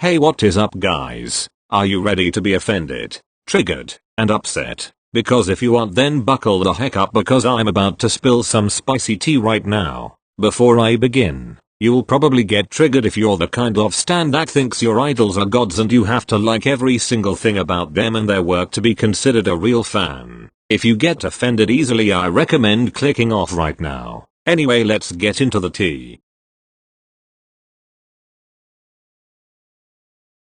Hey, what is up guys? Are you ready to be offended, triggered, and upset? Because if you aren't, then buckle the heck up because I'm about to spill some spicy tea right now. Before I begin, you'll probably get triggered if you're the kind of stan that thinks your idols are gods and you have to like every single thing about them and their work to be considered a real fan. If you get offended easily, I recommend clicking off right now. Anyway, let's get into the tea.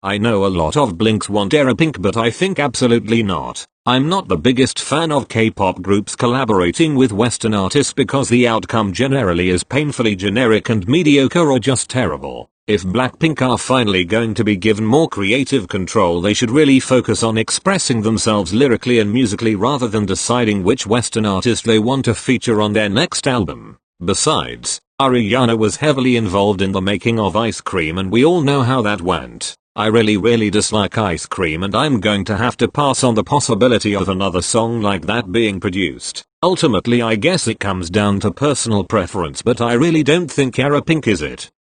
I know a lot of Blinks want Blackpink, but I think absolutely not. I'm not the biggest fan of K-pop groups collaborating with Western artists because the outcome generally is painfully generic and mediocre or just terrible. If Blackpink are finally going to be given more creative control, they should really focus on expressing themselves lyrically and musically rather than deciding which Western artist they want to feature on their next album. Besides, Ariana was heavily involved in the making of Ice Cream and we all know how that went. I really dislike Ice Cream and I'm going to have to pass on the possibility of another song like that being produced. Ultimately, I guess it comes down to personal preference, but I really don't think Blackpink is it.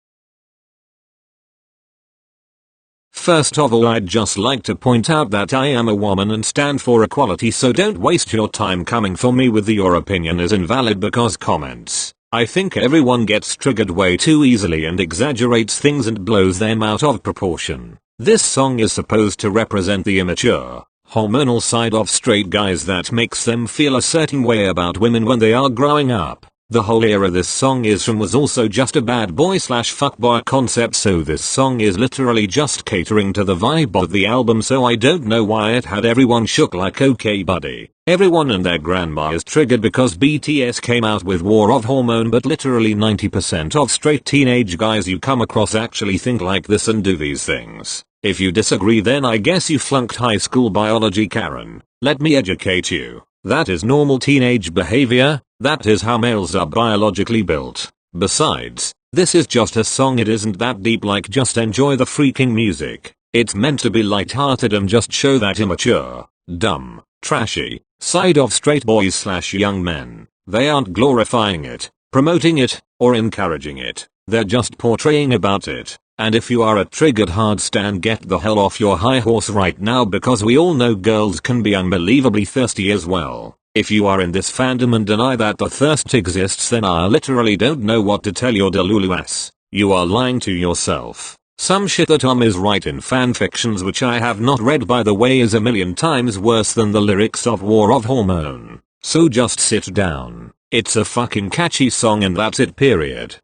First of all, I'd just like to point out that I am a woman and stand for equality, so don't waste your time coming for me with your opinion is invalid because comments. I think everyone gets triggered way too easily and exaggerates things and blows them out of proportion. This song is supposed to represent the immature, hormonal side of straight guys that makes them feel a certain way about women when they are growing up. The whole era this song is from was also just a bad boy / fuckboy concept, so this song is literally just catering to the vibe of the album, so I don't know why it had everyone shook like okay buddy. Everyone and their grandma is triggered because BTS came out with War of Hormone, but literally 90% of straight teenage guys you come across actually think like this and do these things. If you disagree, then I guess you flunked high school biology, Karen. Let me educate you. That is normal teenage behavior. That is how males are biologically built. Besides, this is just a song, it isn't that deep, like just enjoy the freaking music. It's meant to be lighthearted and just show that immature, dumb, trashy side of straight boys / young men. They aren't glorifying it, promoting it, or encouraging it. They're just portraying about it. And if you are a triggered hard stan, get the hell off your high horse right now, because we all know girls can be unbelievably thirsty as well. If you are in this fandom and deny that the thirst exists, then I literally don't know what to tell your delulu ass. You are lying to yourself. Some shit that is right in fanfictions, which I have not read by the way, is a million times worse than the lyrics of War of Hormone. So just sit down. It's a fucking catchy song and that's it, period.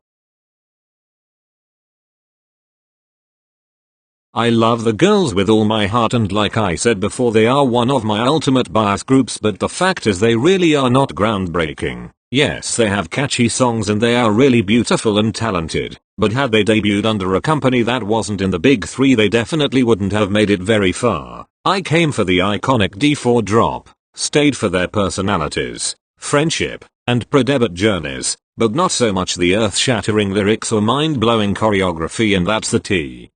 I love the girls with all my heart, and like I said before, they are one of my ultimate bias groups, but the fact is they really are not groundbreaking. Yes, they have catchy songs and they are really beautiful and talented, but had they debuted under a company that wasn't in the big three, they definitely wouldn't have made it very far. I came for the iconic D4 drop, stayed for their personalities, friendship, and pre-debut journeys, but not so much the earth-shattering lyrics or mind-blowing choreography, and that's the tea.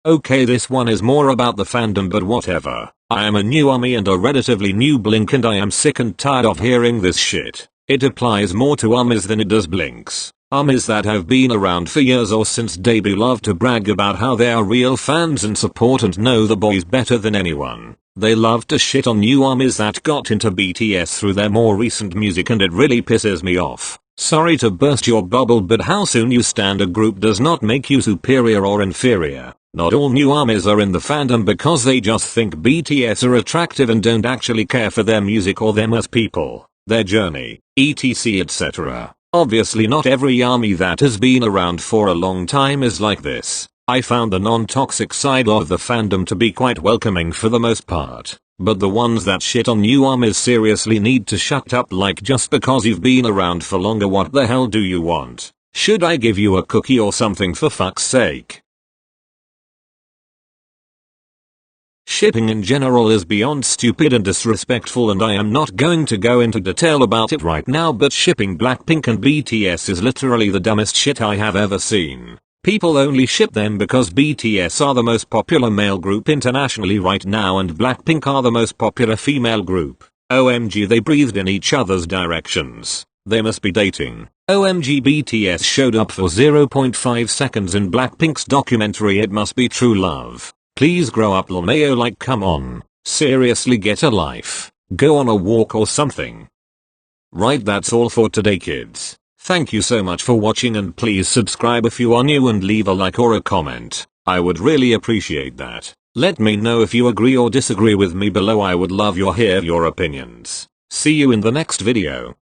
Okay, this one is more about the fandom, but whatever. I am a new ARMY and a relatively new Blink, and I am sick and tired of hearing this shit. It applies more to ARMYs than it does Blinks. ARMYs that have been around for years or since debut love to brag about how they are real fans and support and know the boys better than anyone. They love to shit on new ARMYs that got into BTS through their more recent music, and it really pisses me off. Sorry to burst your bubble, but how soon you stand a group does not make you superior or inferior. Not all new ARMYs are in the fandom because they just think BTS are attractive and don't actually care for their music or them as people, their journey, etc etc. Obviously not every ARMY that has been around for a long time is like this. I found the non-toxic side of the fandom to be quite welcoming for the most part, but the ones that shit on new ARMYs seriously need to shut up. Like, just because you've been around for longer, what the hell do you want? Should I give you a cookie or something, for fuck's sake? Shipping in general is beyond stupid and disrespectful, and I am not going to go into detail about it right now, but shipping Blackpink and BTS is literally the dumbest shit I have ever seen. People only ship them because BTS are the most popular male group internationally right now and Blackpink are the most popular female group. OMG, they breathed in each other's directions. They must be dating. OMG, BTS showed up for 0.5 seconds in Blackpink's documentary. It must be true love. Please grow up, LMAO, like come on. Seriously, get a life. Go on a walk or something. Right, that's all for today, kids. Thank you so much for watching, and please subscribe if you are new and leave a like or a comment. I would really appreciate that. Let me know if you agree or disagree with me below. I would love hear your opinions. See you in the next video.